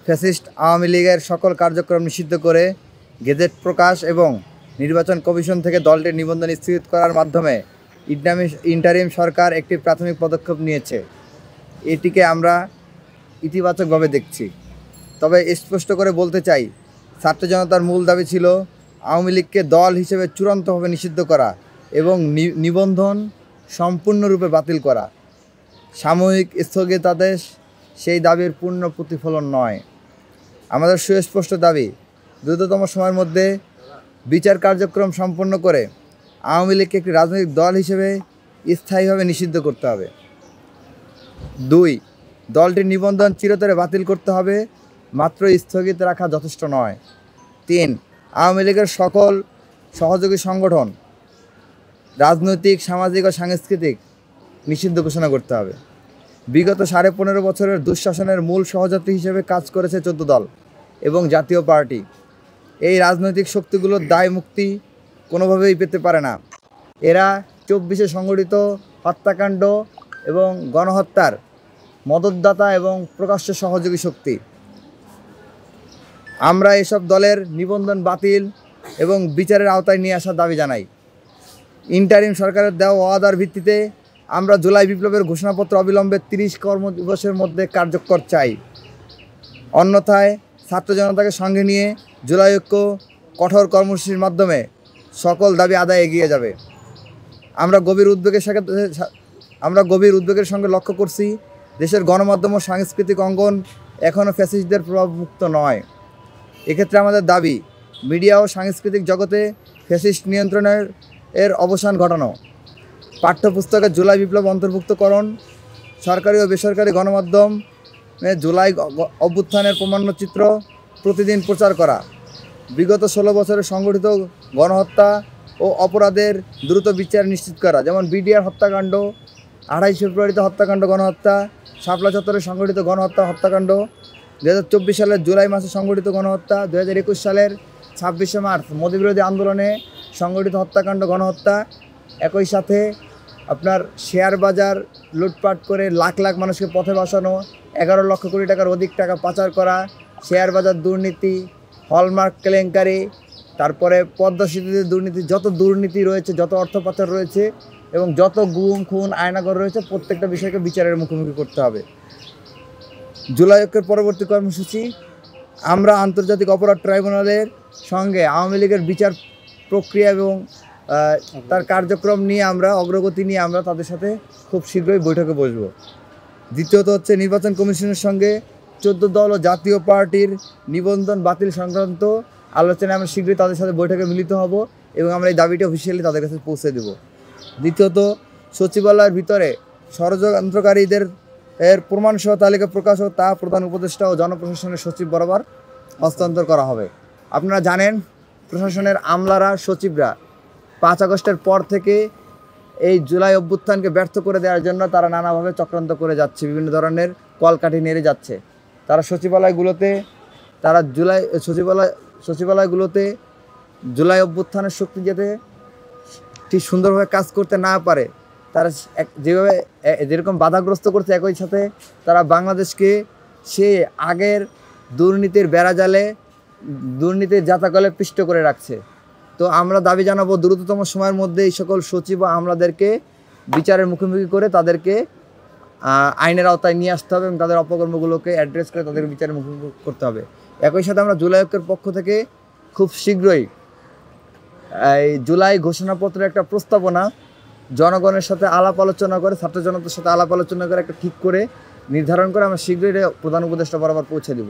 Fascist Awami লীগের সকল কার্যক্রম নিষিদ্ধ করে গেজেট প্রকাশ এবং নির্বাচন কমিশন থেকে দলটির নিবন্ধন স্থগিত করার মাধ্যমে ইন্টারিম সরকার একটি প্রাথমিক পদক্ষেপ নিয়েছে। এটিকে আমরা ইতিবাচকভাবে দেখছি। তবে স্পষ্ট করে বলতে চাই, ছাত্র জনতার মূল দাবি ছিল আওয়ামী লীগকে দল হিসেবে চূড়ান্তভাবে নিষিদ্ধ করা এবং নিবন্ধন সম্পূর্ণরূপে বাতিল করা। সাময়িক স্থগিতাদেশ সেই দাবির পূর্ণ প্রতিফলন নয়। আমাদের সুস্পষ্ট দাবি, দ্রুততম সময়ের মধ্যে বিচার কার্যক্রম সম্পন্ন করে আওয়ামী লীগকে একটি রাজনৈতিক দল হিসেবে স্থায়ীভাবে নিষিদ্ধ করতে হবে। 2. দলটির নিবন্ধন চিরতরে বাতিল করতে হবে, মাত্র স্থগিত রাখা যথেষ্ট নয়। 3. আওয়ামী লীগের সকল সহযোগী সংগঠন রাজনৈতিক, সামাজিক ও সাংস্কৃতিক নিষিদ্ধ ঘোষণা করতে হবে। বিগত 15.5 বছরের দুঃশাসনের মূল সহযাত্রী হিসেবে কাজ করেছে 14 দল এবং জাতীয় পার্টি। এই রাজনৈতিক শক্তিগুলোর দায় মুক্তি কোনোভাবেই পেতে পারে না। এরা 24-এ সংগঠিত হত্যাকাণ্ড এবং গণহত্যার মদতদাতা এবং প্রকাশ্য সহযোগী শক্তি। আমরা এসব দলের নিবন্ধন বাতিল এবং বিচারের আওতায় নিয়ে আসার দাবি জানাই। ইন্টারিম সরকারের দেওয়া ওয়াদার ভিত্তিতে আমরা জুলাই বিপ্লবের ঘোষণাপত্র অবিলম্বে 30 কর্মদিবসের মধ্যে কার্যকর চাই। অন্যথায় ছাত্র জনতাকে সঙ্গে নিয়ে জুলাই ঐক্য কঠোর কর্মসূচির মাধ্যমে সকল দাবি আদায় এগিয়ে যাবে। আমরা গভীর উদ্বেগের সঙ্গে লক্ষ্য করছি, দেশের গণমাধ্যম ও সাংস্কৃতিক অঙ্গন এখনও ফ্যাসিস্টদের প্রভাবমুক্ত নয়। এক্ষেত্রে আমাদের দাবি, মিডিয়া ও সাংস্কৃতিক জগতে ফ্যাসিস্ট নিয়ন্ত্রণের অবসান ঘটানো, পাঠ্যপুস্তকে জুলাই বিপ্লব অন্তর্ভুক্তকরণ, সরকারি ও বেসরকারি গণমাধ্যমে জুলাই অভ্যুত্থানের প্রামাণ্যচিত্র প্রতিদিন প্রচার করা, বিগত 16 বছরে সংগঠিত গণহত্যা ও অপরাধের দ্রুত বিচার নিশ্চিত করা, যেমন বিডিআর হত্যাকাণ্ড, 28 ফেব্রুয়ারিতে হত্যাকাণ্ড গণহত্যা, শাপলা চত্বরে সংগঠিত হত্যাকাণ্ড, 2024 সালের জুলাই মাসে সংগঠিত গণহত্যা, 2021 সালের 26শে মার্চ মোদিবিরোধী আন্দোলনে সংগঠিত হত্যাকাণ্ড গণহত্যা। একই সাথে আপনার শেয়ার বাজার লুটপাট করে লাখ লাখ মানুষকে পথে বসানো, 11 লক্ষ কোটি টাকার অধিক টাকা পাচার করা, শেয়ার বাজার দুর্নীতি, হলমার্ক কেলেঙ্কারি, তারপরে পদ্মা সেতুতে দুর্নীতি, যত দুর্নীতি রয়েছে, যত অর্থ পাচার রয়েছে এবং যত গুম খুন আয়নাগর রয়েছে, প্রত্যেকটা বিষয়কে বিচারের মুখোমুখি করতে হবে। জুলাই ঐক্যের পরবর্তী কর্মসূচি, আমরা আন্তর্জাতিক অপরাধ ট্রাইব্যুনালের সঙ্গে আওয়ামী লীগের বিচার প্রক্রিয়া এবং তার কার্যক্রম নিয়ে অগ্রগতি নিয়ে আমরা তাদের সাথে খুব শীঘ্রই বৈঠকে বসব। দ্বিতীয়ত হচ্ছে, নির্বাচন কমিশনের সঙ্গে 14 দল ও জাতীয় পার্টির নিবন্ধন বাতিল সংক্রান্ত আলোচনায় আমরা শীঘ্রই তাদের সাথে বৈঠকে মিলিত হব এবং আমরা এই দাবিটি অফিসিয়ালি তাদের কাছে পৌঁছে দেব। দ্বিতীয়ত, সচিবালয়ের ভিতরে ষড়যন্ত্রকারীদের প্রমাণসহ তালিকা প্রকাশ ও তা প্রধান উপদেষ্টা ও জনপ্রশাসনের সচিব বরাবর হস্তান্তর করা হবে। আপনারা জানেন, প্রশাসনের আমলারা, সচিবরা 5 আগস্টের পর থেকে এই জুলাই অভ্যুত্থানকে ব্যর্থ করে দেওয়ার জন্য তারা নানাভাবে চক্রান্ত করে যাচ্ছে, বিভিন্ন ধরনের কলকাঠি নেড়ে যাচ্ছে। তারা সচিবালয়গুলোতে জুলাই অভ্যুত্থানের শক্তি যাতে ঠিক সুন্দরভাবে কাজ করতে না পারে, তারা যেরকম বাধাগ্রস্ত করছে, একই সাথে তারা বাংলাদেশকে সে আগের দুর্নীতির বেড়াজালে, দুর্নীতির জাতাকলে পিষ্ট করে রাখছে। তো আমরা দাবি জানাবো, দ্রুততম সময়ের মধ্যে এই সকল সচিব ও আমলাদেরকে বিচারের মুখোমুখি করে তাদেরকে আইনের আওতায় নিয়ে আসতে হবে এবং তাদের অপকর্মগুলোকে অ্যাড্রেস করে তাদের বিচারের মুখোমুখি করতে হবে। একই সাথে আমরা জুলাই ঐক্যের পক্ষ থেকে খুব শীঘ্রই এই জুলাই ঘোষণাপত্রের একটা প্রস্তাবনা জনগণের সাথে আলাপ আলোচনা করে, ছাত্র জনতার সাথে আলাপ আলোচনা করে একটা ঠিক করে নির্ধারণ করে আমরা শীঘ্রই প্রধান উপদেষ্টা বরাবর পৌঁছে দেব।